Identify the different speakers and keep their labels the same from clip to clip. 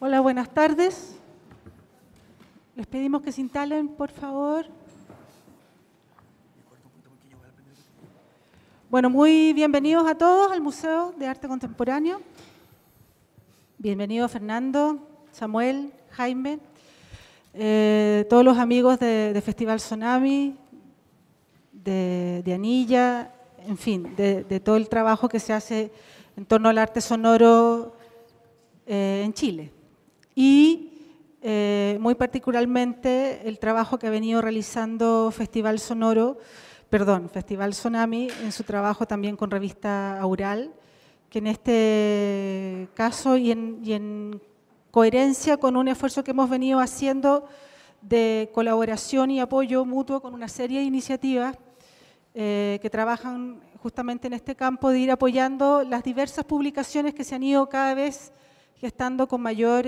Speaker 1: Hola, buenas tardes. Les pedimos que se instalen, por favor. Bueno, muy bienvenidos a todos al Museo de Arte Contemporáneo. Bienvenido Fernando, Samuel, Jaime, todos los amigos de Festival Tsunami, de Anilla, en fin, de todo el trabajo que se hace en torno al arte sonoro en Chile. Y muy particularmente el trabajo que ha venido realizando Festival Tsunami en su trabajo también con Revista Aural, que en este caso y en coherencia con un esfuerzo que hemos venido haciendo de colaboración y apoyo mutuo con una serie de iniciativas que trabajan justamente en este campo de ir apoyando las diversas publicaciones que se han ido cada vez gestando con mayor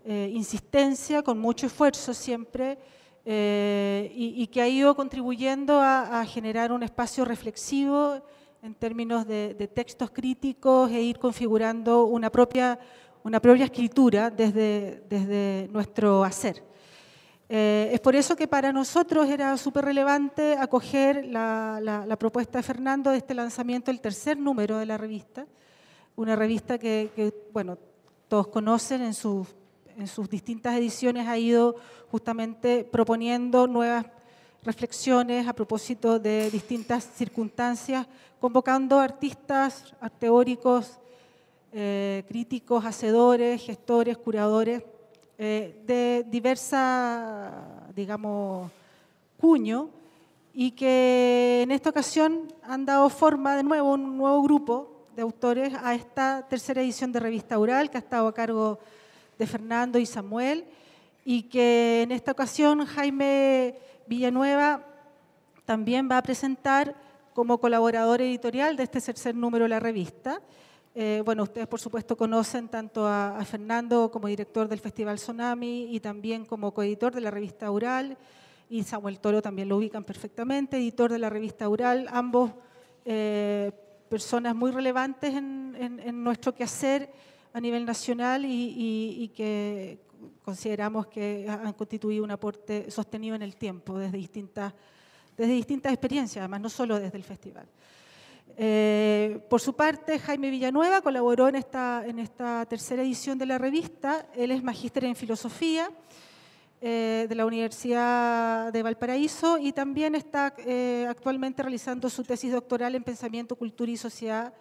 Speaker 1: insistencia, con mucho esfuerzo siempre, y que ha ido contribuyendo a generar un espacio reflexivo en términos de textos críticos e ir configurando una propia escritura desde nuestro hacer. Es por eso que para nosotros era súper relevante acoger la propuesta de Fernando de este lanzamiento del tercer número de la revista, una revista que bueno, todos conocen en sus distintas ediciones ha ido justamente proponiendo nuevas reflexiones a propósito de distintas circunstancias, convocando artistas, teóricos, críticos, hacedores, gestores, curadores, de diversa, digamos, cuño, y que en esta ocasión han dado forma de nuevo un nuevo grupo de autores a esta tercera edición de Revista Aural, que ha estado a cargo de Fernando y Samuel, y que en esta ocasión Jaime Villanueva también va a presentar como colaborador editorial de este tercer número de la revista. Bueno, ustedes por supuesto conocen tanto a Fernando como director del Festival Tsunami y también como coeditor de la revista Aural, y Samuel Toro también lo ubican perfectamente, editor de la revista Aural, ambos personas muy relevantes en nuestro quehacer a nivel nacional y que consideramos que han constituido un aporte sostenido en el tiempo desde distintas experiencias, además no solo desde el festival. Por su parte, Jaime Villanueva colaboró en esta tercera edición de la revista. Él es magíster en filosofía de la Universidad de Valparaíso y también está actualmente realizando su tesis doctoral en pensamiento, cultura y sociedad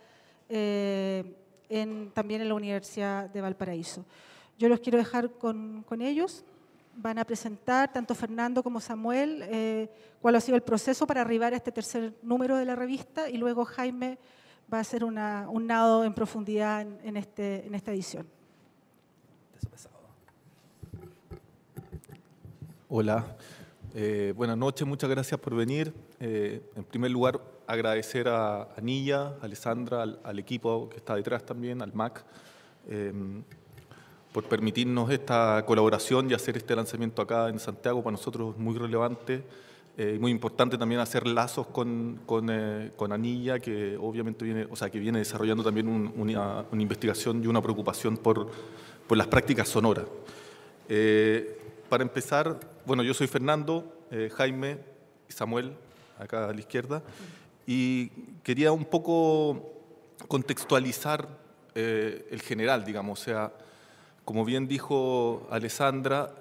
Speaker 1: también en la Universidad de Valparaíso. Yo los quiero dejar con ellos. Van a presentar, tanto Fernando como Samuel, cuál ha sido el proceso para arribar a este tercer número de la revista, y luego Jaime va a hacer un nado en profundidad en esta edición.
Speaker 2: Hola, buenas noches, muchas gracias por venir. En primer lugar, agradecer a Anilla, a Alessandra, al equipo que está detrás también, al MAC, por permitirnos esta colaboración y hacer este lanzamiento acá en Santiago. Para nosotros es muy relevante y muy importante también hacer lazos con Anilla, que obviamente viene desarrollando también una investigación y una preocupación por las prácticas sonoras. Para empezar, bueno, yo soy Fernando, Jaime y Samuel, acá a la izquierda, y quería un poco contextualizar el general, digamos, o sea, como bien dijo Alessandra,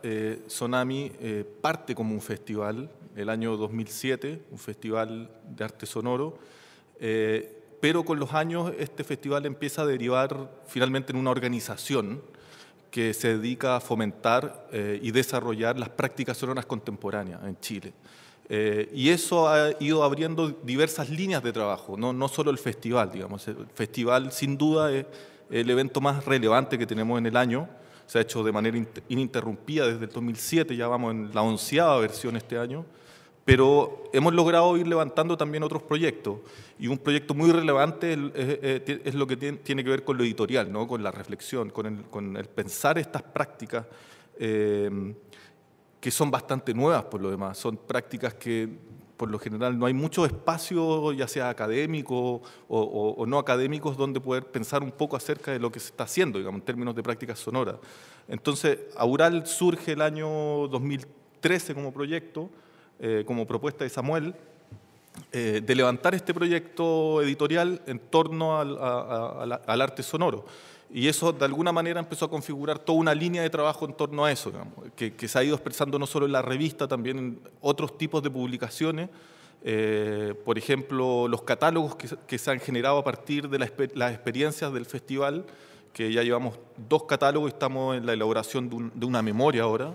Speaker 2: Tsunami parte como un festival el año 2007, un festival de arte sonoro, pero con los años este festival empieza a derivar finalmente en una organización que se dedica a fomentar y desarrollar las prácticas sonoras contemporáneas en Chile. Y eso ha ido abriendo diversas líneas de trabajo, no solo el festival, digamos. El festival sin duda es el evento más relevante que tenemos en el año. Se ha hecho de manera ininterrumpida desde el 2007, ya vamos en la 11ª versión este año, pero hemos logrado ir levantando también otros proyectos, y un proyecto muy relevante es lo que tiene que ver con lo editorial, ¿no? Con la reflexión, con el pensar estas prácticas que son bastante nuevas por lo demás, son prácticas que por lo general no hay mucho espacio, ya sea académico o no académicos, donde poder pensar un poco acerca de lo que se está haciendo, digamos, en términos de prácticas sonoras. Entonces, Aural surge el año 2013 como proyecto, como propuesta de Samuel, de levantar este proyecto editorial en torno al arte sonoro. Y eso de alguna manera empezó a configurar toda una línea de trabajo en torno a eso, digamos, que se ha ido expresando no solo en la revista, también en otros tipos de publicaciones. Por ejemplo, los catálogos que se han generado a partir de las experiencias del festival, que ya llevamos 2 catálogos y estamos en la elaboración de una memoria ahora,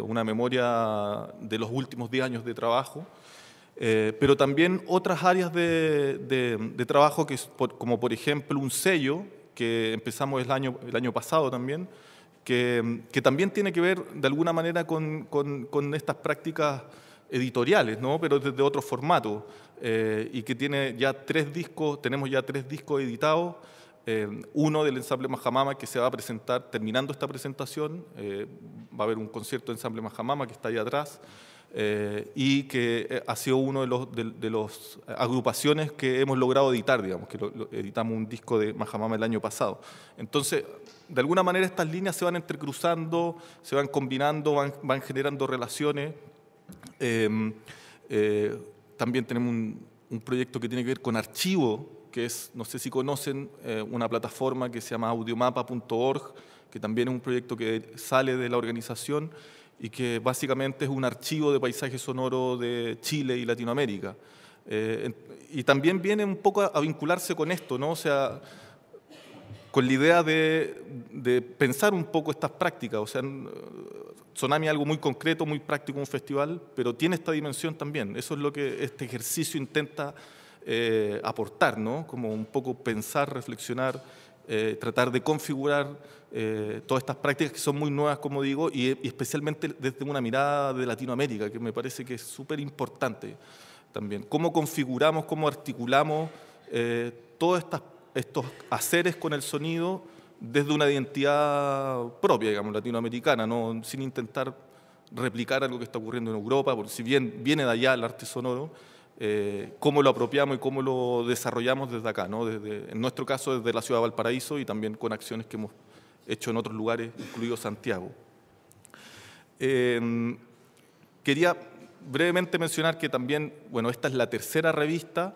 Speaker 2: una memoria de los últimos 10 años de trabajo. Pero también otras áreas de trabajo, como por ejemplo un sello, que empezamos el año pasado también, que también tiene que ver de alguna manera con estas prácticas editoriales, ¿no? Pero desde otro formato, y que tiene ya 3 discos, tenemos ya 3 discos editados, uno del Ensamble Majamama que se va a presentar terminando esta presentación, va a haber un concierto de Ensamble Majamama que está ahí atrás, y que ha sido uno de los agrupaciones que hemos logrado editar, digamos, que editamos un disco de Majamama el año pasado. Entonces, de alguna manera estas líneas se van entrecruzando, se van combinando, van generando relaciones. También tenemos un proyecto que tiene que ver con archivo, que es, no sé si conocen, una plataforma que se llama audiomapa.org, que también es un proyecto que sale de la organización y que básicamente es un archivo de paisaje sonoro de Chile y Latinoamérica. Y también viene un poco a vincularse con esto, ¿no? O sea, con la idea de pensar un poco estas prácticas. O sea, Tsunami es algo muy concreto, muy práctico, un festival, pero tiene esta dimensión también. Eso es lo que este ejercicio intenta aportar, ¿no? Como un poco pensar, reflexionar, tratar de configurar todas estas prácticas que son muy nuevas, como digo, y especialmente desde una mirada de Latinoamérica, que me parece que es súper importante también. Cómo configuramos, cómo articulamos todos estos haceres con el sonido desde una identidad propia, digamos, latinoamericana, ¿no? Sin intentar replicar algo que está ocurriendo en Europa, porque si bien viene de allá el arte sonoro, cómo lo apropiamos y cómo lo desarrollamos desde acá, ¿no? En nuestro caso desde la ciudad de Valparaíso y también con acciones que hemos hecho en otros lugares, incluido Santiago. Quería brevemente mencionar que también, bueno, esta es la 3ª revista.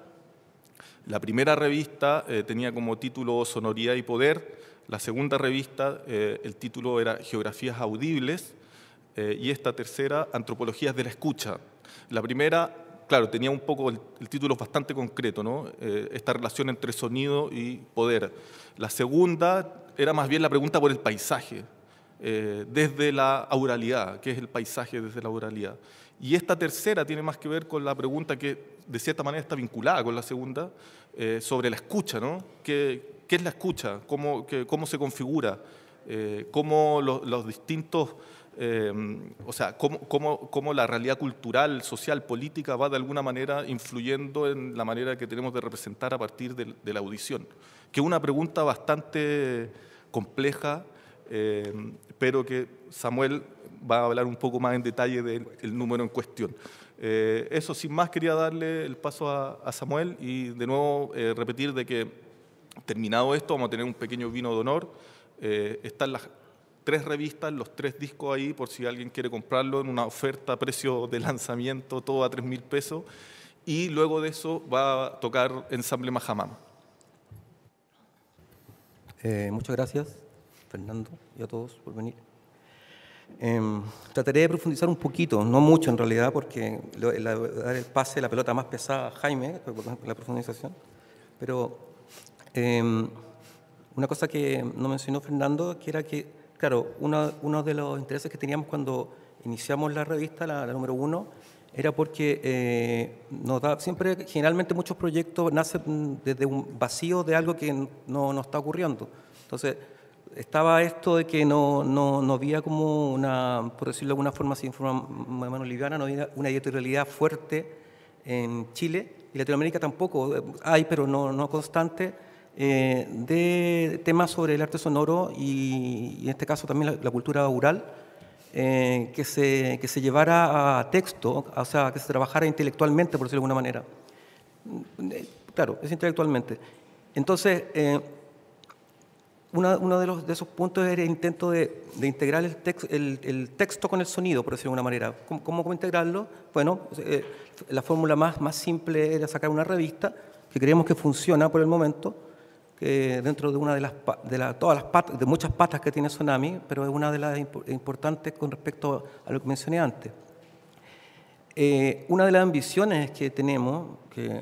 Speaker 2: La primera revista tenía como título Sonoridad y Poder. La segunda revista, el título era Geografías Audibles, y esta 3ª, Antropologías de la Escucha. La primera, claro, tenía un poco, el título bastante concreto, ¿no? Esta relación entre sonido y poder. La segunda era más bien la pregunta por el paisaje, desde la auralidad, ¿qué es el paisaje desde la auralidad? Y esta 3ª tiene más que ver con la pregunta que de cierta manera está vinculada con la segunda, sobre la escucha, ¿no? ¿Qué es la escucha? ¿Cómo se configura? ¿Cómo los distintos... o sea, cómo la realidad cultural, social, política va de alguna manera influyendo en la manera que tenemos de representar a partir de la audición? Que es una pregunta bastante compleja, pero que Samuel va a hablar un poco más en detalle del número en cuestión. Eso, sin más, quería darle el paso a Samuel y de nuevo repetir de que, terminado esto, vamos a tener un pequeño vino de honor. Están las 3 revistas, los 3 discos ahí, por si alguien quiere comprarlo en una oferta a precio de lanzamiento, todo a 3.000 pesos. Y luego de eso va a tocar Ensamble Majamama.
Speaker 3: Muchas gracias, Fernando, y a todos por venir. Trataré de profundizar un poquito, no mucho en realidad, porque dar el pase, la pelota más pesada a Jaime, la profundización. Pero una cosa que no mencionó Fernando, que era que, claro, uno de los intereses que teníamos cuando iniciamos la revista, la número 1, era porque siempre, generalmente muchos proyectos nacen desde un vacío de algo que no está ocurriendo. Entonces, estaba esto de que no había como por decirlo de alguna forma, así, de forma más liviana, no había una editorialidad fuerte en Chile, y Latinoamérica tampoco hay, pero no constante, de temas sobre el arte sonoro y en este caso también la cultura oral, que se llevara a texto, o sea, que se trabajara intelectualmente, por decirlo de alguna manera. Claro, es intelectualmente. Entonces, uno de esos puntos era el intento de integrar el texto con el sonido, por decirlo de alguna manera. ¿Cómo integrarlo? Bueno, la fórmula más simple era sacar una revista que creemos que funciona por el momento, que dentro de una de muchas patas que tiene Sonami, pero es una de las importantes con respecto a lo que mencioné antes. Una de las ambiciones que tenemos, que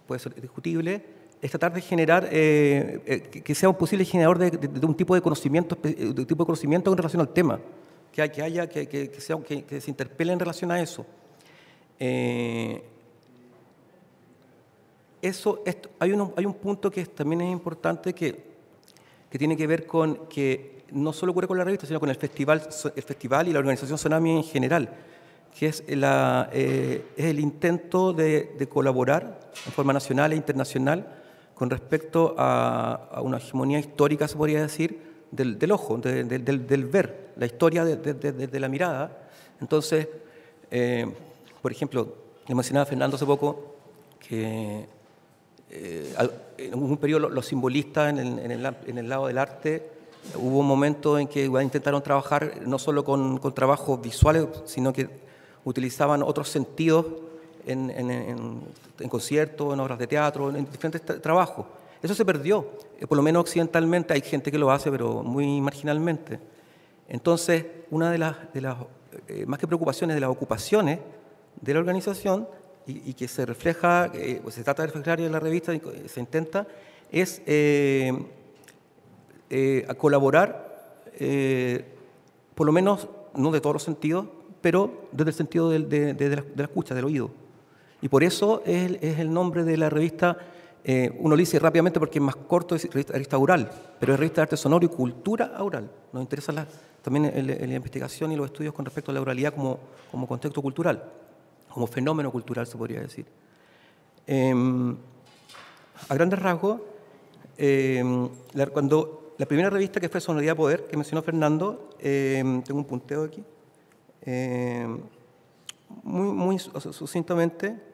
Speaker 3: puede ser discutible, es tratar de generar, que sea un posible generador de un tipo de conocimiento en relación al tema, que se interpele en relación a eso. Hay un punto que también es importante que tiene que ver con que no solo ocurre con la revista, sino con el festival y la organización Sonami en general, que es el intento de colaborar en forma nacional e internacional con respecto a una hegemonía histórica, se podría decir, del ojo, del ver, la historia de la mirada. Entonces, por ejemplo, le mencionaba a Fernando hace poco que en un periodo los simbolistas en el lado del arte hubo un momento en que intentaron trabajar no solo con trabajos visuales, sino que utilizaban otros sentidos en conciertos, en obras de teatro, en diferentes trabajos. Eso se perdió, por lo menos occidentalmente. Hay gente que lo hace, pero muy marginalmente. Entonces, una de las más que preocupaciones, de las ocupaciones de la organización, y que se refleja, se trata de reflejar en la revista, se intenta, es a colaborar, por lo menos, no de todos los sentidos, pero desde el sentido de la escucha, del oído. Y por eso es el nombre de la revista, uno lo dice rápidamente porque es más corto, es revista aural, pero es revista de arte sonoro y cultura aural. Nos interesa también la investigación y los estudios con respecto a la oralidad como contexto cultural, como fenómeno cultural, se podría decir. A grandes rasgos, cuando la primera revista, que fue Sonoridad Poder, que mencionó Fernando, tengo un punteo aquí, muy sucintamente,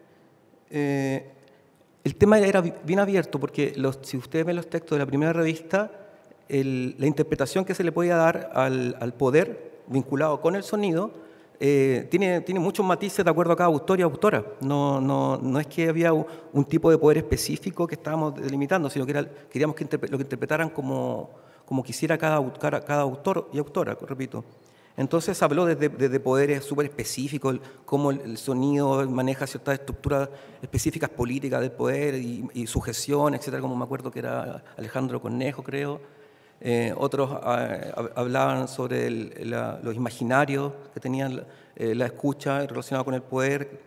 Speaker 3: el tema era bien abierto, porque si ustedes ven los textos de la primera revista, la interpretación que se le podía dar al poder vinculado con el sonido tiene muchos matices de acuerdo a cada autor y autora. No es que había un tipo de poder específico que estábamos delimitando, sino que queríamos que lo que interpretaran como quisiera cada autor y autora, repito. Entonces habló de poderes súper específicos, cómo el sonido maneja ciertas estructuras específicas políticas del poder y sujeción, etcétera, como me acuerdo que era Alejandro Cornejo, creo. Otros hablaban sobre los imaginarios que tenían la escucha relacionada con el poder,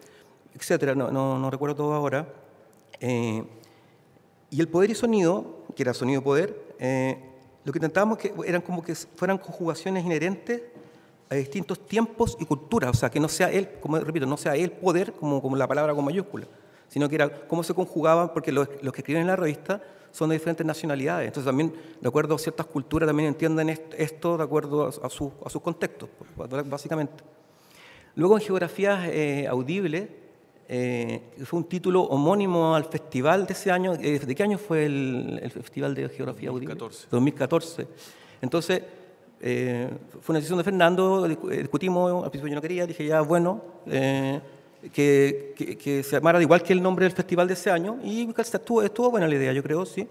Speaker 3: etcétera. No recuerdo todo ahora. Y el poder y sonido, que era sonido-poder, lo que intentábamos eran como que fueran conjugaciones inherentes a distintos tiempos y culturas, o sea, que no sea él, como repito, no sea el poder como la palabra con mayúscula, sino que era cómo se conjugaban, porque los que escriben en la revista son de diferentes nacionalidades, entonces también, de acuerdo a ciertas culturas, también entienden esto de acuerdo a sus contextos, básicamente. Luego, en Geografías Audibles, fue un título homónimo al festival de ese año. ¿De qué año fue el Festival de Geografía Audible? 2014. Entonces, fue una decisión de Fernando, discutimos, al principio yo no quería, dije ya, bueno, que se llamara igual que el nombre del festival de ese año, y estuvo buena la idea, yo creo, sí.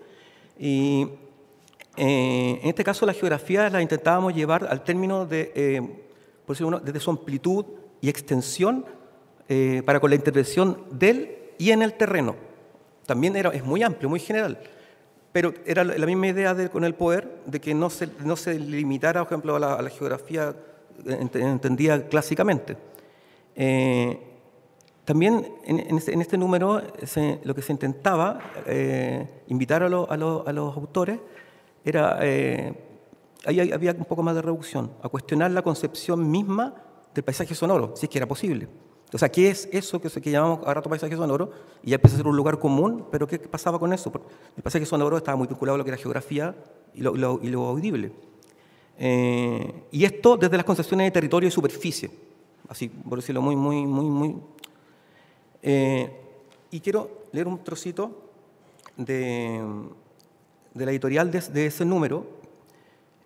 Speaker 3: Y en este caso la geografía la intentábamos llevar al término por decirlo desde su amplitud y extensión para con la intervención del y en el terreno. También es muy amplio, muy general. Pero era la misma idea con el poder, de que no se limitara, por ejemplo, a la geografía entendida clásicamente. También en este número lo que se intentaba invitar a los autores era, ahí había un poco más de reducción, a cuestionar la concepción misma del paisaje sonoro, si es que era posible. O sea, ¿qué es eso que llamamos a rato paisaje sonoro? Y ya empieza a ser un lugar común, pero ¿qué pasaba con eso? El paisaje sonoro estaba muy vinculado a lo que era geografía y lo audible. Y esto desde las concepciones de territorio y superficie, así por decirlo muy. Y quiero leer un trocito de la editorial de ese número,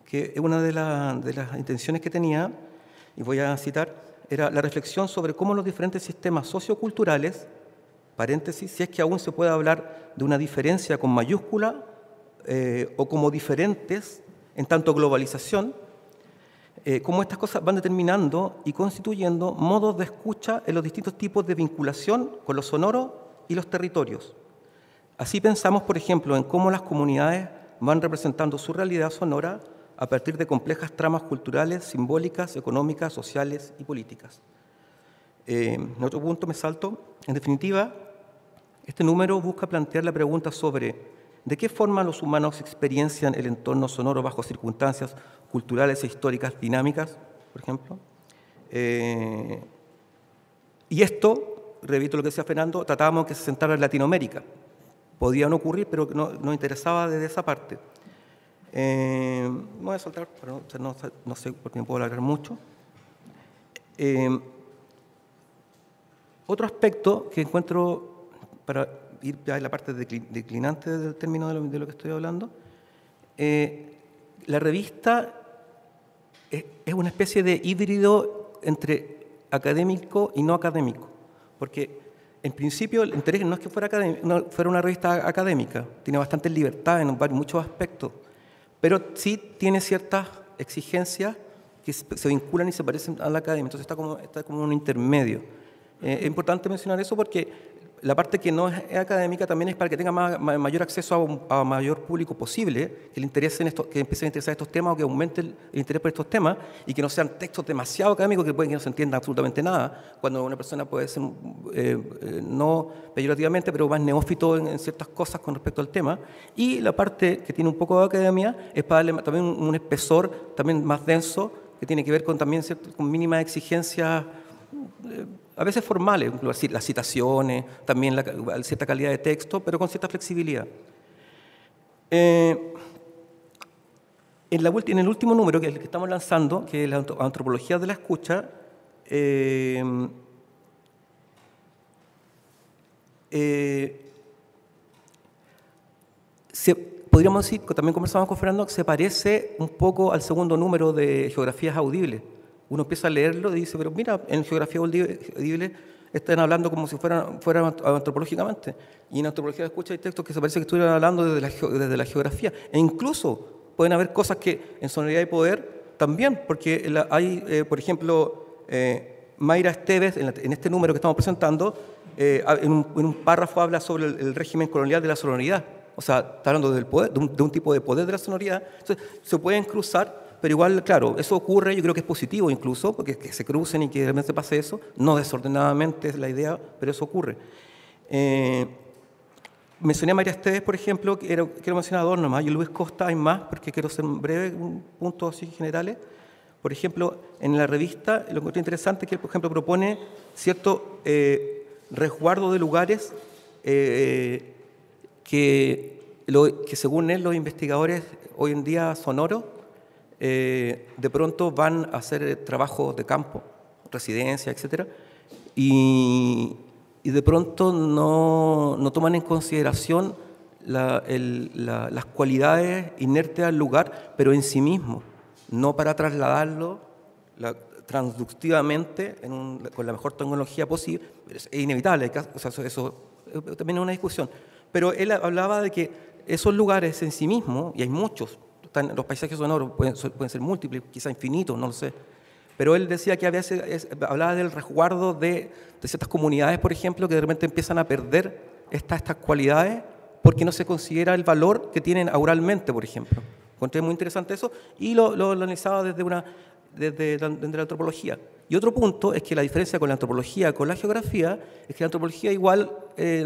Speaker 3: que es una de las intenciones que tenía, y voy a citar, era la reflexión sobre cómo los diferentes sistemas socioculturales, paréntesis, si es que aún se puede hablar de una diferencia con mayúscula o como diferentes en tanto globalización, cómo estas cosas van determinando y constituyendo modos de escucha en los distintos tipos de vinculación con lo sonoro y los territorios. Así pensamos, por ejemplo, en cómo las comunidades van representando su realidad sonora a partir de complejas tramas culturales, simbólicas, económicas, sociales y políticas. En otro punto me salto. En definitiva, este número busca plantear la pregunta sobre de qué forma los humanos experiencian el entorno sonoro bajo circunstancias culturales e históricas dinámicas, por ejemplo. Y esto, repito lo que decía Fernando, tratábamos que se centrara en Latinoamérica. Podían ocurrir, pero nos interesaba desde esa parte. Me voy a saltar, pero no sé por qué no puedo alargar mucho. Otro aspecto que encuentro, para ir ya en la parte declinante del término de lo que estoy hablando, la revista es una especie de híbrido entre académico y no académico, porque en principio el interés no es que fuera una revista académica, tiene bastante libertad en muchos aspectos, pero sí tiene ciertas exigencias que se vinculan y se parecen a la academia, entonces está como un intermedio. Es importante mencionar eso porque la parte que no es académica también es para que tenga mayor acceso a mayor público posible, que le interesen que empiece a interesar estos temas o que aumente el interés por estos temas y que no sean textos demasiado académicos que pueden que no se entienda absolutamente nada, cuando una persona puede ser, no peyorativamente, pero más neófito en ciertas cosas con respecto al tema. Y la parte que tiene un poco de academia es para darle también un espesor también más denso, que tiene que ver con también con mínimas exigencias a veces formales, las citaciones, también cierta calidad de texto, pero con cierta flexibilidad. En el último número, que es el que estamos lanzando, que es la antropología de la escucha, podríamos decir, también conversamos con Fernando, que se parece un poco al segundo número de Geografías Audibles. Uno empieza a leerlo y dice, pero mira, en Geografía Audible están hablando como si fueran antropológicamente. Y en antropología de escucha hay textos que se parece que estuvieran hablando desde la geografía. E incluso pueden haber cosas que en sonoridad y poder también, porque hay, por ejemplo, Mayra Esteves, en este número que estamos presentando, en un párrafo habla sobre el régimen colonial de la sonoridad. O sea, está hablando del poder, de un tipo de poder de la sonoridad. Entonces, se pueden cruzar. Pero igual, claro, eso ocurre, yo creo que es positivo incluso, porque que se crucen y que realmente pase eso, no desordenadamente es la idea, pero eso ocurre. Mencioné a María Esteves, por ejemplo, quiero mencionar a dos nomás, y Luis Costa hay más, porque quiero ser breve, un punto así generales. Por ejemplo, en la revista, lo que encontré interesante es que él, por ejemplo, propone cierto resguardo de lugares que según él, los investigadores hoy en día sonoros, de pronto van a hacer trabajos de campo, residencia, etcétera, y de pronto no toman en consideración las cualidades inertes al lugar, pero en sí mismo, no para trasladarlo transductivamente con la mejor tecnología posible. Es inevitable, o sea, eso también es una discusión, pero él hablaba de que esos lugares en sí mismos, y hay muchos, los paisajes sonoros pueden ser múltiples, quizá infinitos, no lo sé. Pero él decía que hablaba del resguardo de ciertas comunidades, por ejemplo, que de repente empiezan a perder estas cualidades porque no se considera el valor que tienen auralmente, por ejemplo. Encontré muy interesante eso y lo analizaba desde la antropología. Y otro punto es que la diferencia con la antropología, con la geografía, es que la antropología igual,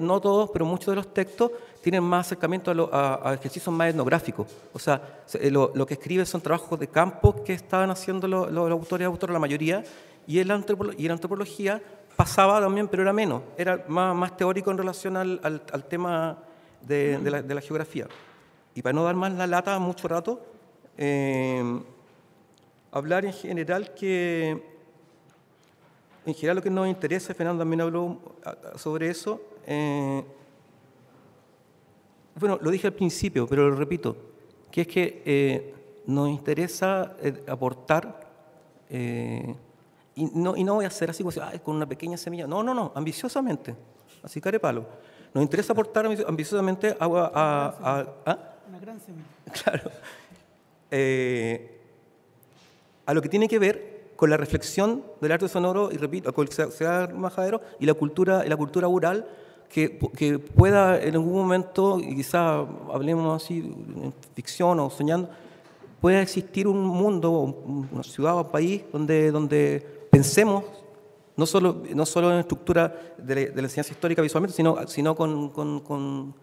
Speaker 3: no todos, pero muchos de los textos tienen más acercamiento a ejercicios más etnográficos. O sea, lo que escriben son trabajos de campo que estaban haciendo los autores y autoras, la mayoría, y en la antropología pasaba también, pero era menos, era más teórico en relación al tema de la geografía. Y para no dar más la lata mucho rato, hablar en general lo que nos interesa, Fernando también habló sobre eso. Bueno, lo dije al principio, pero lo repito, que es que nos interesa aportar, y no voy a hacer así como con una pequeña semilla, no, ambiciosamente, así carepalo. Nos interesa aportar ambiciosamente
Speaker 4: una gran semilla.
Speaker 3: Claro. A lo que tiene que ver con la reflexión del arte sonoro, y repito, con el Sebastián Majadero y la cultura oral, que pueda en algún momento, y quizá hablemos así en ficción o soñando, pueda existir un mundo, una ciudad o un país donde pensemos no solo en estructura de la enseñanza histórica visualmente, sino con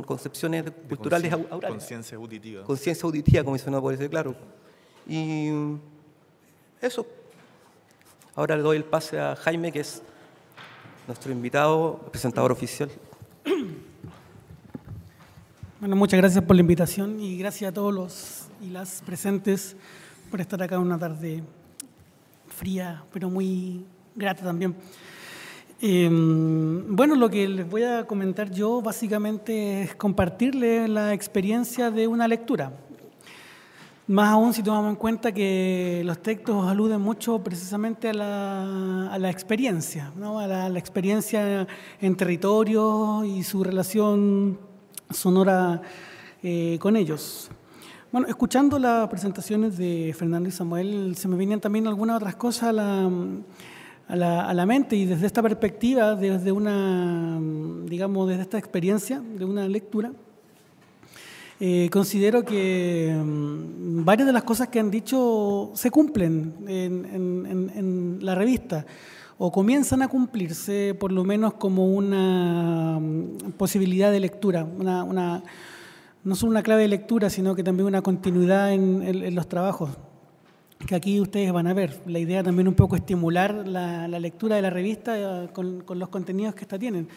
Speaker 3: concepciones culturales aurales.
Speaker 2: Conciencia auditiva.
Speaker 3: Conciencia auditiva, como dice uno, puede ser claro. Y eso. Ahora le doy el pase a Jaime, que es nuestro invitado, presentador oficial.
Speaker 4: Bueno, muchas gracias por la invitación y gracias a todos los y las presentes por estar acá una tarde fría, pero muy grata también. Bueno, lo que les voy a comentar yo básicamente es compartirles la experiencia de una lectura. Más aún si tomamos en cuenta que los textos aluden mucho precisamente a la experiencia, ¿no? a la experiencia en territorio y su relación sonora con ellos. Bueno, escuchando las presentaciones de Fernando y Samuel, se me venían también algunas otras cosas a la mente, y desde esta perspectiva, desde esta experiencia de una lectura, considero que varias de las cosas que han dicho se cumplen en la revista, o comienzan a cumplirse por lo menos como una posibilidad de lectura, no solo una clave de lectura, sino que también una continuidad en los trabajos que aquí ustedes van a ver. La idea también un poco estimular la lectura de la revista con los contenidos que esta tienen.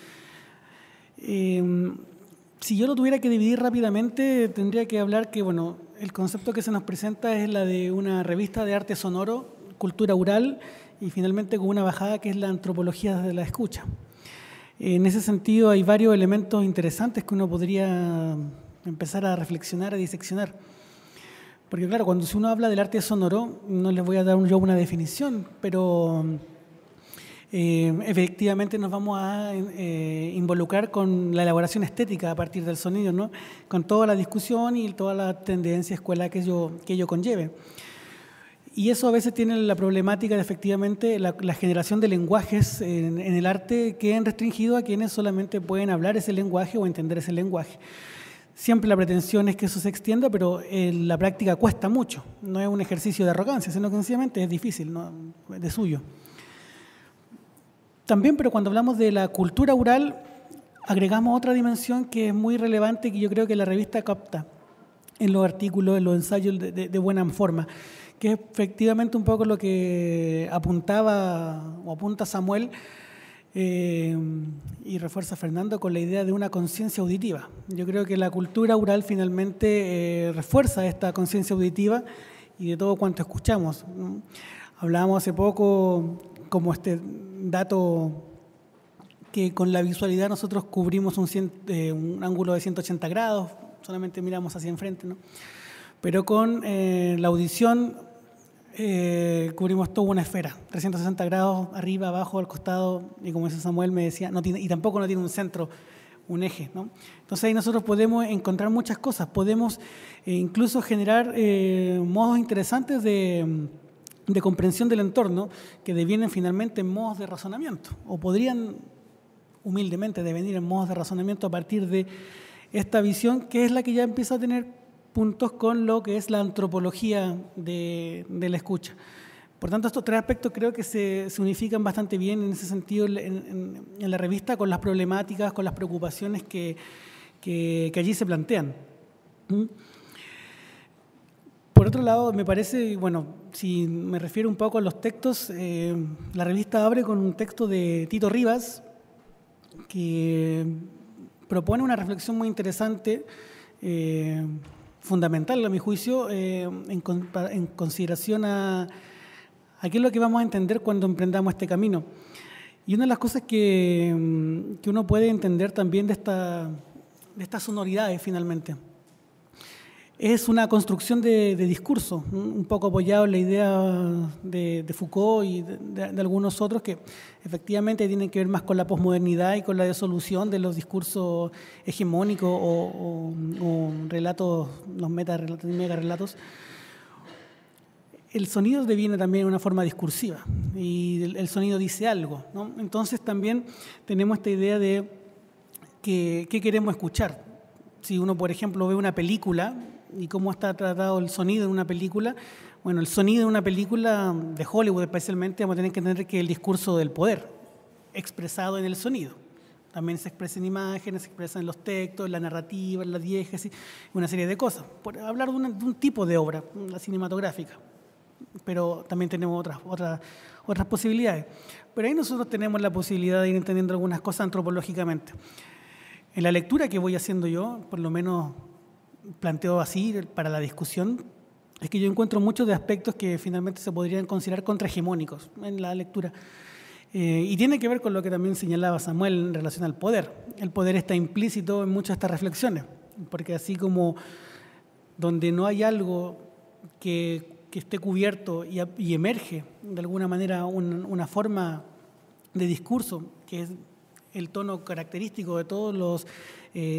Speaker 4: Si yo lo tuviera que dividir rápidamente, tendría que hablar que, bueno, el concepto que se nos presenta es la de una revista de arte sonoro, cultura oral, y finalmente con una bajada que es la antropología de la escucha. En ese sentido hay varios elementos interesantes que uno podría empezar a reflexionar, a diseccionar. Porque claro, cuando uno habla del arte sonoro, no les voy a dar yo una definición, pero efectivamente nos vamos a involucrar con la elaboración estética a partir del sonido, ¿no? Con toda la discusión y toda la tendencia escuela que ello conlleve. Y eso a veces tiene la problemática de efectivamente la generación de lenguajes en el arte que han restringido a quienes solamente pueden hablar ese lenguaje o entender ese lenguaje. Siempre la pretensión es que eso se extienda, pero en la práctica cuesta mucho. No es un ejercicio de arrogancia, sino que sencillamente es difícil, ¿no? De suyo. También, pero cuando hablamos de la cultura oral, agregamos otra dimensión que es muy relevante, que yo creo que la revista capta en los artículos, en los ensayos de buena forma, que es efectivamente un poco lo que apuntaba o apunta Samuel y refuerza Fernando con la idea de una conciencia auditiva. Yo creo que la cultura oral finalmente refuerza esta conciencia auditiva y de todo cuanto escuchamos, ¿no? Hablábamos hace poco como este dato que con la visualidad nosotros cubrimos un ángulo de 180 grados, solamente miramos hacia enfrente, ¿no? Pero con la audición cubrimos toda una esfera, 360 grados, arriba, abajo, al costado, y como dice Samuel me decía, y tampoco no tiene un centro, un eje, ¿no? Entonces ahí nosotros podemos encontrar muchas cosas, podemos incluso generar modos interesantes de comprensión del entorno que devienen finalmente en modos de razonamiento, o podrían humildemente devenir en modos de razonamiento a partir de esta visión, que es la que ya empieza a tener puntos con lo que es la antropología de la escucha. Por tanto, estos tres aspectos creo que se unifican bastante bien en ese sentido en la revista, con las problemáticas, con las preocupaciones que allí se plantean. Por otro lado, me parece, bueno, si me refiero un poco a los textos, la revista abre con un texto de Tito Rivas que propone una reflexión muy interesante fundamental, a mi juicio, en consideración a qué es lo que vamos a entender cuando emprendamos este camino. Y una de las cosas que uno puede entender también de estas sonoridades, finalmente, es una construcción de discurso, un poco apoyado en la idea de Foucault y de algunos otros que efectivamente tienen que ver más con la posmodernidad y con la disolución de los discursos hegemónicos o relatos, los megarrelatos. El sonido deviene también una forma discursiva y el sonido dice algo, ¿no? Entonces también tenemos esta idea de qué queremos escuchar. Si uno, por ejemplo, ve una película y cómo está tratado el sonido en una película, bueno, el sonido de una película de Hollywood especialmente, vamos a tener que entender que es el discurso del poder expresado en el sonido. También se expresa en imágenes, se expresa en los textos, en la narrativa, en la diégesis, una serie de cosas. Por hablar de un tipo de obra, la cinematográfica. Pero también tenemos otras posibilidades. Pero ahí nosotros tenemos la posibilidad de ir entendiendo algunas cosas antropológicamente. En la lectura que voy haciendo yo, por lo menos planteo así para la discusión, es que yo encuentro muchos de aspectos que finalmente se podrían considerar contrahegemónicos en la lectura. Y tiene que ver con lo que también señalaba Samuel en relación al poder. El poder está implícito en muchas de estas reflexiones, porque así como donde no hay algo que esté cubierto y emerge de alguna manera una forma de discurso, que es el tono característico de todos los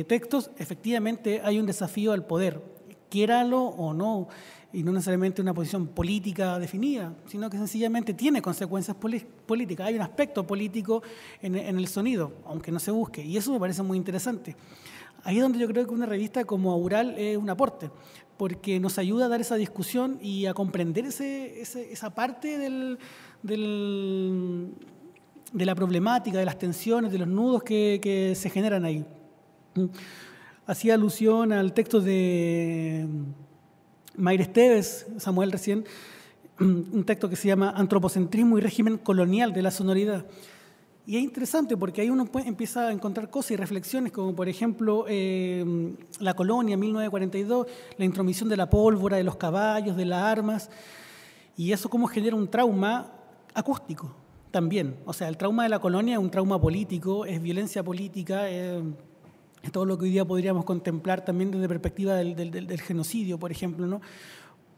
Speaker 4: textos, efectivamente hay un desafío al poder, quiéralo o no, y no necesariamente una posición política definida, sino que sencillamente tiene consecuencias políticas. Hay un aspecto político en el sonido, aunque no se busque, y eso me parece muy interesante. Ahí es donde yo creo que una revista como Aural es un aporte, porque nos ayuda a dar esa discusión y a comprender esa parte de la problemática, de las tensiones, de los nudos que se generan ahí. Hacía alusión al texto de Mayra Esteves, Samuel recién, un texto que se llama Antropocentrismo y régimen colonial de la sonoridad. Y es interesante porque ahí uno empieza a encontrar cosas y reflexiones como, por ejemplo, la colonia, 1942, la intromisión de la pólvora, de los caballos, de las armas, y eso cómo genera un trauma acústico también. O sea, el trauma de la colonia es un trauma político, es violencia política, es todo lo que hoy día podríamos contemplar también desde la perspectiva del genocidio, por ejemplo, ¿no?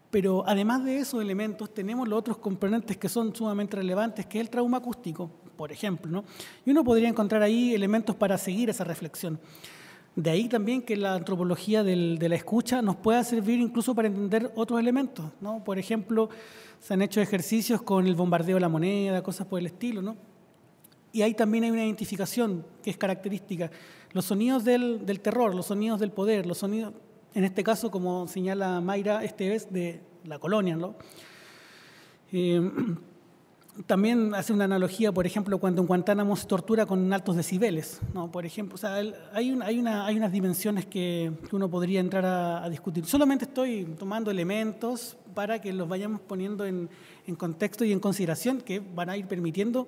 Speaker 4: Pero además de esos elementos tenemos los otros componentes que son sumamente relevantes, que es el trauma acústico, por ejemplo, ¿no? Y uno podría encontrar ahí elementos para seguir esa reflexión. De ahí también que la antropología de la escucha nos pueda servir incluso para entender otros elementos, ¿no? Por ejemplo, se han hecho ejercicios con el bombardeo de la moneda, cosas por el estilo, ¿no? Y ahí también hay una identificación que es característica. Los sonidos del terror, los sonidos del poder, los sonidos, en este caso, como señala Mayra Esteves, de la colonia, ¿no? También hace una analogía, por ejemplo, cuando en Guantánamo se tortura con altos decibeles, ¿no? Por ejemplo, o sea, hay unas dimensiones que uno podría entrar a discutir. Solamente estoy tomando elementos para que los vayamos poniendo en contexto y en consideración, que van a ir permitiendo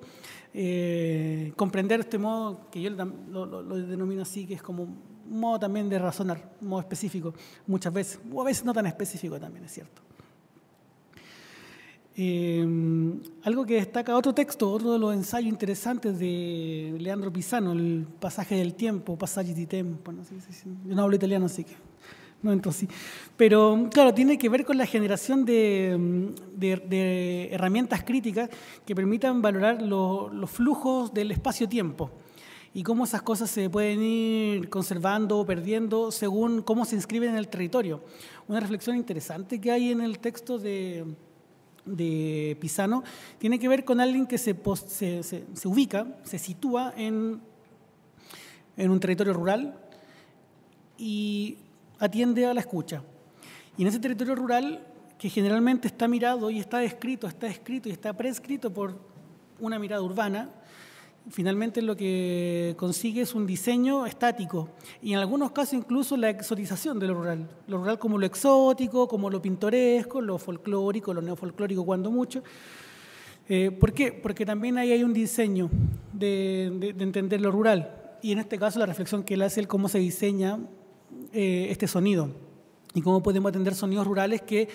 Speaker 4: comprender este modo, que yo lo denomino así, que es como un modo también de razonar, un modo específico, muchas veces, o a veces no tan específico también, es cierto. Algo que destaca otro texto, otro de los ensayos interesantes de Leandro Pisano, el pasaje del tiempo, Passage di Tempo, no sé si yo no hablo italiano, así que no entro así. Pero claro, tiene que ver con la generación de herramientas críticas que permitan valorar los flujos del espacio-tiempo y cómo esas cosas se pueden ir conservando o perdiendo según cómo se inscriben en el territorio. Una reflexión interesante que hay en el texto de Pisano tiene que ver con alguien que se ubica, se sitúa en un territorio rural y atiende a la escucha. Y en ese territorio rural, que generalmente está mirado y está descrito y está prescrito por una mirada urbana, finalmente lo que consigue es un diseño estático y en algunos casos incluso la exotización de lo rural como lo exótico, como lo pintoresco, lo folclórico, lo neofolclórico cuando mucho. ¿Por qué? Porque también ahí hay un diseño de entender lo rural y en este caso la reflexión que él hace es cómo se diseña este sonido. y cómo podemos atender sonidos rurales que,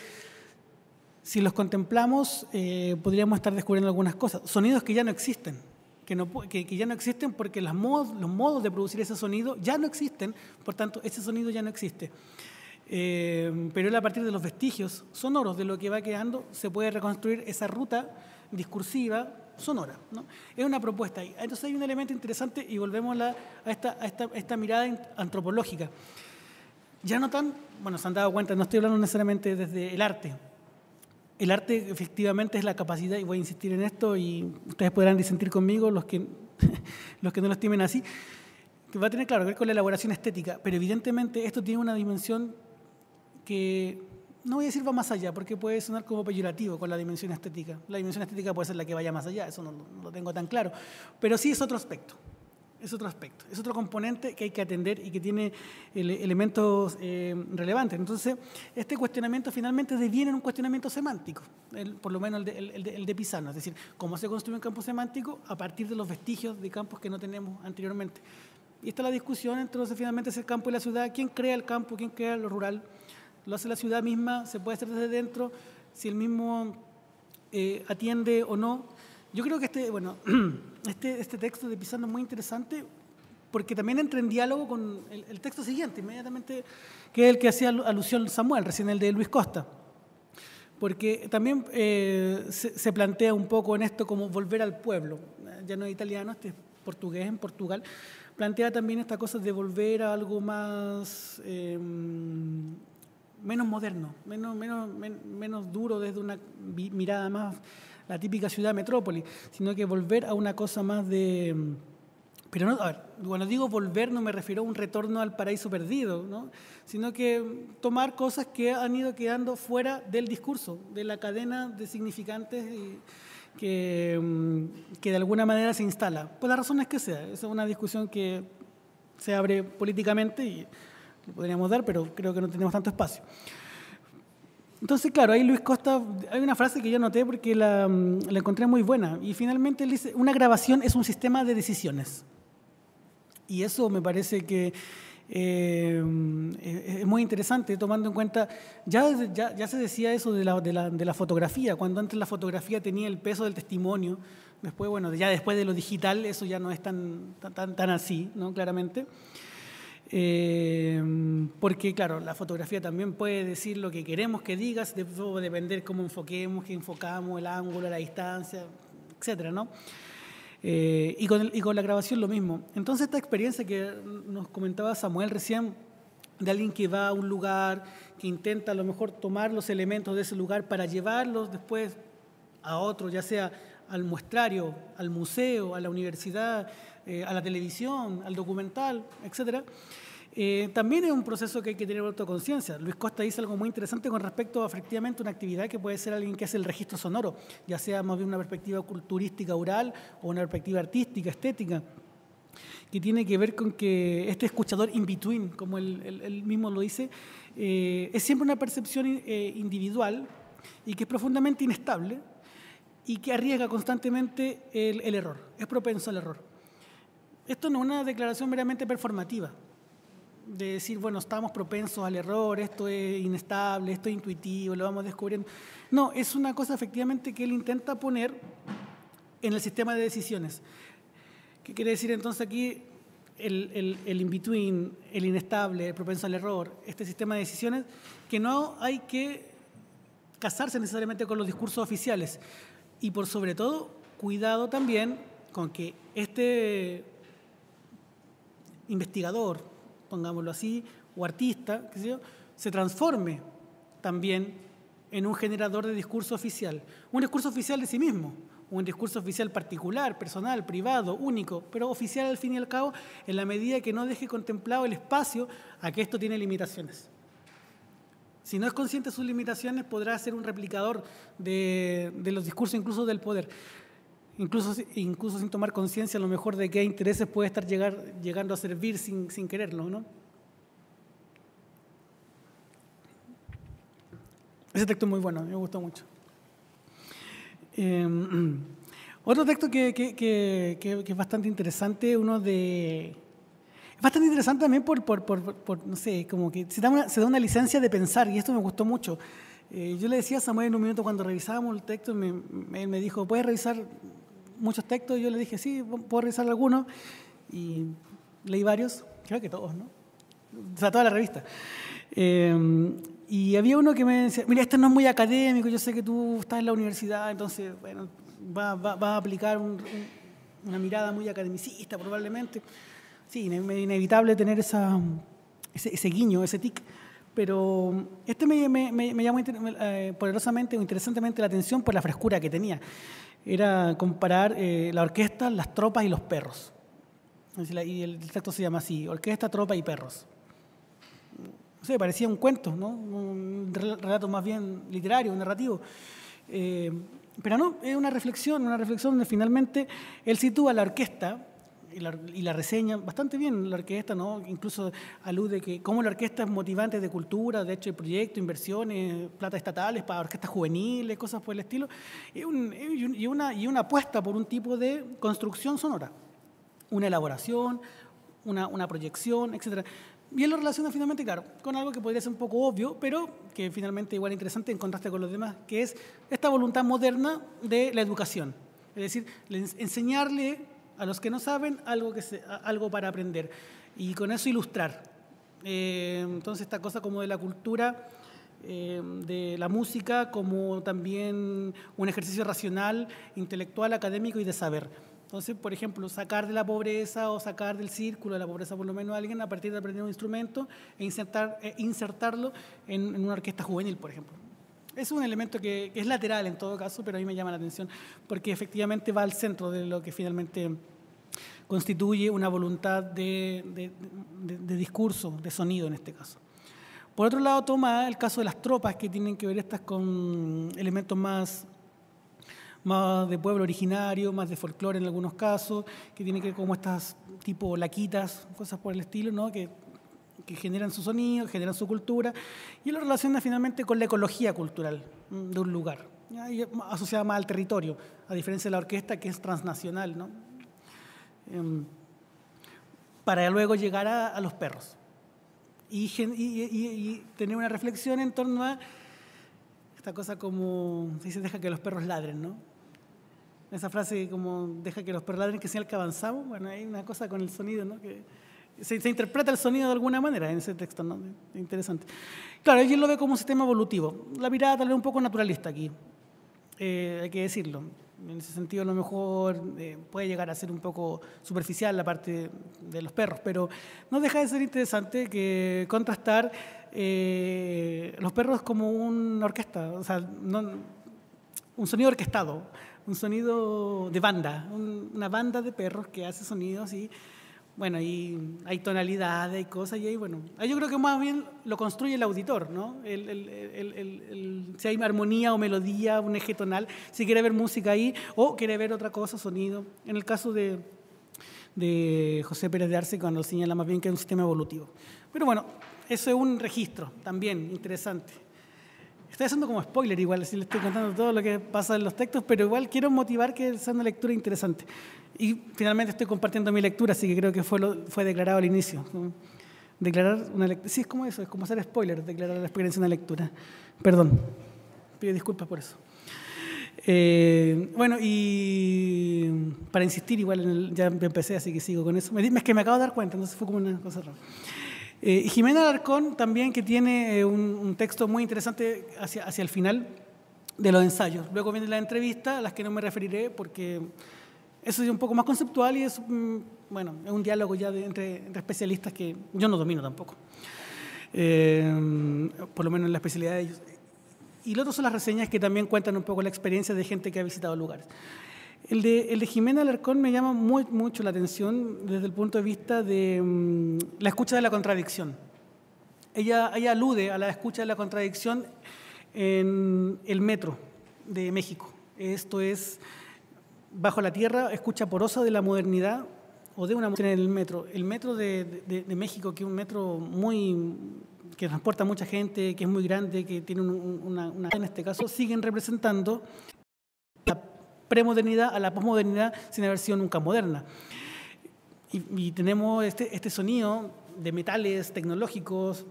Speaker 4: si los contemplamos, podríamos estar descubriendo algunas cosas. Sonidos que ya no existen, que ya no existen porque los modos de producir ese sonido ya no existen, por tanto, ese sonido ya no existe. Pero él, a partir de los vestigios sonoros de lo que va quedando, se puede reconstruir esa ruta discursiva sonora, ¿no? Es una propuesta ahí. Entonces hay un elemento interesante y volvemos a esta mirada antropológica. Ya no tan, bueno, se han dado cuenta, no estoy hablando necesariamente desde el arte. El arte efectivamente es la capacidad, y voy a insistir en esto, y ustedes podrán disentir conmigo, los que no lo estimen así, que va a tener, claro, que ver con la elaboración estética, pero evidentemente esto tiene una dimensión que, no voy a decir va más allá, porque puede sonar como peyorativo con la dimensión estética. La dimensión estética puede ser la que vaya más allá, eso no lo tengo tan claro, pero sí es otro aspecto. Es otro componente que hay que atender y que tiene elementos relevantes. Entonces, este cuestionamiento finalmente deviene en un cuestionamiento semántico, por lo menos el de Pisano, es decir, cómo se construye un campo semántico a partir de los vestigios de campos que no tenemos anteriormente. Y esta es la discusión, entonces, finalmente es el campo y la ciudad. ¿Quién crea el campo? ¿Quién crea lo rural? ¿Lo hace la ciudad misma? ¿Se puede hacer desde dentro? ¿Si el mismo atiende o no? Yo creo que este texto de Pisano es muy interesante porque también entra en diálogo con el texto siguiente, inmediatamente, que es el que hacía alusión Samuel, recién el de Luis Costa. Porque también se plantea un poco en esto como volver al pueblo. Ya no es italiano, este es portugués en Portugal. Plantea también esta cosa de volver a algo más... menos moderno, menos duro desde una mirada más la típica ciudad metrópoli, sino que volver a una cosa más de... Pero no, a ver, cuando digo volver no me refiero a un retorno al paraíso perdido, ¿no? Sino que tomar cosas que han ido quedando fuera del discurso, de la cadena de significantes que de alguna manera se instala, por las razones que sea. Esa es una discusión que se abre políticamente y lo podríamos dar, pero creo que no tenemos tanto espacio. Entonces, claro, ahí Luis Costa, hay una frase que yo noté porque la encontré muy buena, y finalmente él dice, una grabación es un sistema de decisiones. Y eso me parece que es muy interesante, tomando en cuenta, ya se decía eso de la fotografía, cuando antes la fotografía tenía el peso del testimonio, después, bueno, ya después de lo digital eso ya no es tan así, ¿no? Claramente. Porque, claro, la fotografía también puede decir lo que queremos que digas, debe depender cómo enfoquemos, qué enfocamos, el ángulo, la distancia, etcétera, ¿no? Y con la grabación lo mismo. Entonces, esta experiencia que nos comentaba Samuel recién, de alguien que va a un lugar, que intenta a lo mejor tomar los elementos de ese lugar para llevarlos después a otro, ya sea al muestrario, al museo, a la universidad, a la televisión, al documental, etcétera. También es un proceso que hay que tener autoconciencia. Luis Costa dice algo muy interesante con respecto a, efectivamente, una actividad que puede ser alguien que hace el registro sonoro, ya sea más bien una perspectiva culturística oral o una perspectiva artística, estética, que tiene que ver con que este escuchador in between, como él mismo lo dice, es siempre una percepción individual y que es profundamente inestable y que arriesga constantemente el error, es propenso al error. Esto no es una declaración meramente performativa, de decir, bueno, estamos propensos al error, esto es inestable, esto es intuitivo, lo vamos descubriendo. No, es una cosa efectivamente que él intenta poner en el sistema de decisiones. ¿Qué quiere decir entonces aquí? El in-between, el inestable, el propenso al error, este sistema de decisiones, que no hay que casarse necesariamente con los discursos oficiales. Y por sobre todo, cuidado también con que este investigador, pongámoslo así, o artista, qué sé yo, se transforme también en un generador de discurso oficial. Un discurso oficial de sí mismo, un discurso oficial particular, personal, privado, único, pero oficial al fin y al cabo, en la medida que no deje contemplado el espacio a que esto tiene limitaciones. Si no es consciente de sus limitaciones, podrá ser un replicador de los discursos, incluso del poder. Incluso sin tomar conciencia a lo mejor de qué intereses puede estar llegando a servir sin quererlo, ¿no? Ese texto es muy bueno, me gustó mucho. Otro texto que es bastante interesante, Es bastante interesante también no sé, como que se da una licencia de pensar, y esto me gustó mucho. Yo le decía a Samuel en un minuto cuando revisábamos el texto, él me dijo, ¿puedes revisar muchos textos? Y yo le dije, sí, puedo revisar algunos, y leí varios, creo que todos, ¿no? O sea, toda la revista. Y había uno que me decía, mira, este no es muy académico, yo sé que tú estás en la universidad, entonces, bueno, va a aplicar una mirada muy academicista probablemente. Sí, inevitable tener ese guiño, ese tic. Pero este me llamó poderosamente o interesantemente la atención por la frescura que tenía. Era comparar la orquesta, las tropas y los perros. Y el texto se llama así, orquesta, tropa y perros. No sé, parecía un cuento, ¿no? Un relato más bien literario, narrativo. Pero no, es una reflexión donde finalmente él sitúa la orquesta y la reseña bastante bien la orquesta, ¿no? Incluso alude que cómo la orquesta es motivante de cultura, de hecho de proyectos, inversiones, plata estatales para orquestas juveniles, cosas por el estilo, y una apuesta por un tipo de construcción sonora, una elaboración, una proyección, etc. Y él lo relaciona finalmente, claro, con algo que podría ser un poco obvio, pero que finalmente igual interesante en contraste con los demás, que es esta voluntad moderna de la educación. Es decir, enseñarle a los que no saben algo para aprender y con eso ilustrar. Entonces esta cosa como de la cultura, de la música, como también un ejercicio racional, intelectual, académico y de saber. Entonces, por ejemplo, sacar de la pobreza o sacar del círculo de la pobreza por lo menos a alguien a partir de aprender un instrumento e insertarlo en una orquesta juvenil, por ejemplo. Es un elemento que es lateral en todo caso, pero a mí me llama la atención porque efectivamente va al centro de lo que finalmente constituye una voluntad de discurso, de sonido en este caso. Por otro lado, toma el caso de las tropas, que tienen que ver estas con elementos más de pueblo originario, más de folclore en algunos casos, que tienen que ver como estas tipo laquitas, cosas por el estilo, ¿no? que generan su sonido, generan su cultura, y lo relaciona finalmente con la ecología cultural de un lugar, ¿ya? Y asociada más al territorio, a diferencia de la orquesta que es transnacional, ¿no? Para luego llegar a los perros y tener una reflexión en torno a esta cosa como, se dice, deja que los perros ladren, ¿no? Esa frase como, deja que los perros ladren, que señal que avanzamos. Bueno, hay una cosa con el sonido, ¿no? Que se interpreta el sonido de alguna manera en ese texto, ¿no? Interesante. Claro, él lo ve como un sistema evolutivo. La mirada tal vez un poco naturalista aquí, hay que decirlo. En ese sentido, a lo mejor puede llegar a ser un poco superficial la parte de los perros, pero no deja de ser interesante que contrastar los perros como una orquesta, o sea, un sonido orquestado, un sonido de banda, una banda de perros que hace sonidos y, bueno, y hay tonalidades, hay cosas, y ahí, bueno, ahí yo creo que más bien lo construye el auditor, ¿no? Si hay armonía o melodía, un eje tonal, si quiere ver música ahí o quiere ver otra cosa, sonido. En el caso de José Pérez de Arce, cuando señala más bien que es un sistema evolutivo. Pero bueno, eso es un registro también interesante. Estoy haciendo como spoiler igual, si le estoy contando todo lo que pasa en los textos, pero igual quiero motivar que sea una lectura interesante. Y finalmente estoy compartiendo mi lectura, así que creo que fue declarado al inicio, ¿no? Declarar una lectura. Sí, es como eso, es como hacer spoiler, declarar la experiencia de una lectura. Perdón, pido disculpas por eso. Bueno, y para insistir, igual ya empecé, así que sigo con eso. Es que me acabo de dar cuenta, entonces fue como una cosa rara. Y Jimena Alarcón también, que tiene un texto muy interesante hacia el final de los ensayos. Luego viene la entrevista, a las que no me referiré porque eso es un poco más conceptual y es, bueno, es un diálogo ya entre especialistas que yo no domino tampoco, por lo menos en la especialidad de ellos. Y lo otro son las reseñas que también cuentan un poco la experiencia de gente que ha visitado lugares. El de Jimena Alarcón me llama mucho la atención desde el punto de vista de la escucha de la contradicción. Ella alude a la escucha de la contradicción en el metro de México. Esto es, bajo la tierra, escucha porosa de la modernidad o de una en el metro. El metro de México, que es un metro que transporta mucha gente, que es muy grande, que tiene en este caso, siguen representando la premodernidad a la posmodernidad sin haber sido nunca moderna. y tenemos este sonido de metales tecnológicos,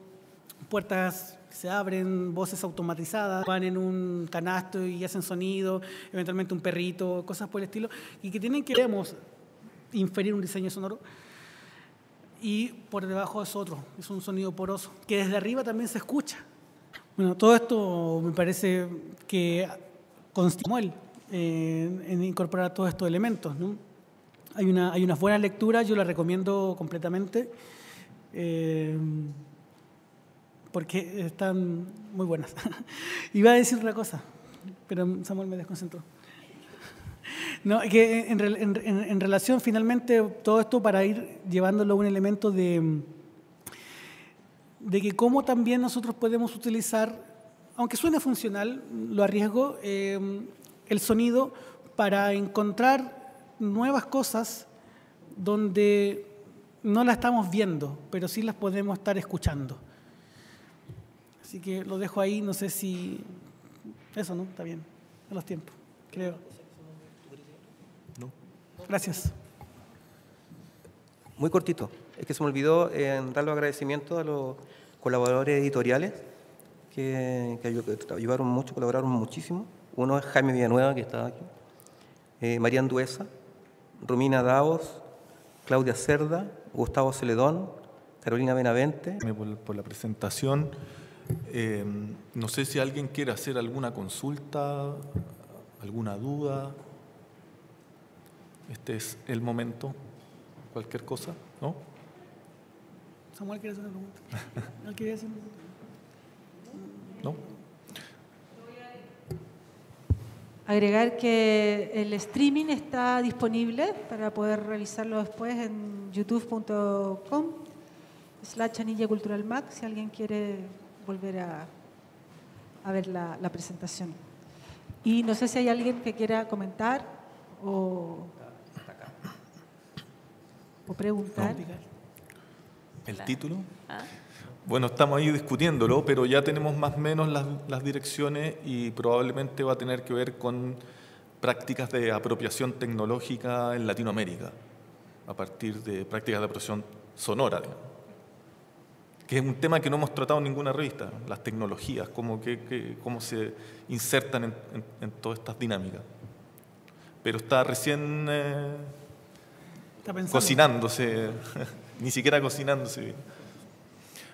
Speaker 4: puertas que se abren, voces automatizadas, van en un canasto y hacen sonido, eventualmente un perrito, cosas por el estilo, y que tienen que inferir un diseño sonoro. Y por debajo es otro, es un sonido poroso, que desde arriba también se escucha. Bueno, todo esto me parece que constituye en incorporar todos estos elementos, ¿no? Hay unas buenas lecturas, yo las recomiendo completamente, porque están muy buenas. Iba a decir otra cosa, pero Samuel me desconcentró. No, que en relación finalmente todo esto para ir llevándolo a un elemento de que cómo también nosotros podemos utilizar, aunque suene funcional, lo arriesgo, el sonido para encontrar nuevas cosas donde no las estamos viendo, pero sí las podemos estar escuchando. Así que lo dejo ahí, no sé si... Eso, ¿no? Está bien, a los tiempos, creo.
Speaker 3: No.
Speaker 4: Gracias.
Speaker 3: Muy cortito. Es que se me olvidó dar los agradecimientos a los colaboradores editoriales que ayudaron mucho, colaboraron muchísimo. Uno es Jaime Villanueva, que está aquí, María Anduesa, Romina Davos, Claudia Cerda, Gustavo Celedón, Carolina Benavente.
Speaker 2: Por la presentación. No sé si alguien quiere hacer alguna consulta, alguna duda. Este es el momento. Cualquier cosa, ¿no?
Speaker 4: Samuel quiere hacer una pregunta. ¿No quería hacer una pregunta?
Speaker 2: ¿No?
Speaker 1: Agregar que el streaming está disponible para poder revisarlo después en youtube.com/anillaculturalmac, si alguien quiere volver a ver la presentación. Y no sé si hay alguien que quiera comentar o preguntar.
Speaker 2: ¿El título? Bueno, estamos ahí discutiéndolo, pero ya tenemos más o menos las direcciones y probablemente va a tener que ver con prácticas de apropiación tecnológica en Latinoamérica, a partir de prácticas de apropiación sonora, digamos, que es un tema que no hemos tratado en ninguna revista, las tecnologías, cómo se insertan en todas estas dinámicas. Pero está recién cocinándose, ni siquiera cocinándose.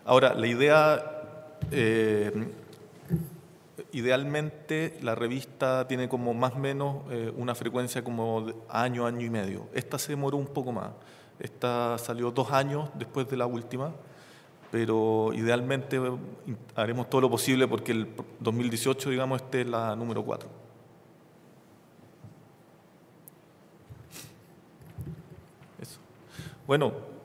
Speaker 2: Ahora, la idea, idealmente la revista tiene como más o menos una frecuencia como de año y medio. Esta se demoró un poco más. Esta salió 2 años después de la última, pero idealmente haremos todo lo posible porque el 2018, digamos, es la número 4. Eso. Bueno.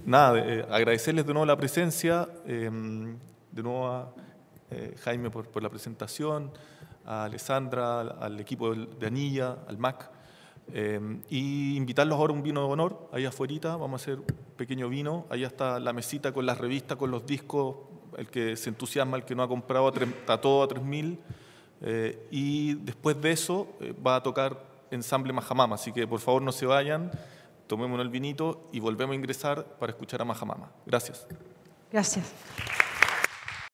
Speaker 2: Agradecerles de nuevo la presencia, de nuevo a Jaime por la presentación, a Alessandra, al equipo de Anilla, al MAC, y invitarlos ahora a un vino de honor, ahí afuera, vamos a hacer un pequeño vino, allá está la mesita con las revistas, con los discos, el que se entusiasma, el que no ha comprado, está todo a 3.000, y después de eso va a tocar Ensamble Majamama, así que por favor no se vayan. Tomémonos el vinito y volvemos a ingresar para escuchar a Majamama. Gracias.
Speaker 1: Gracias.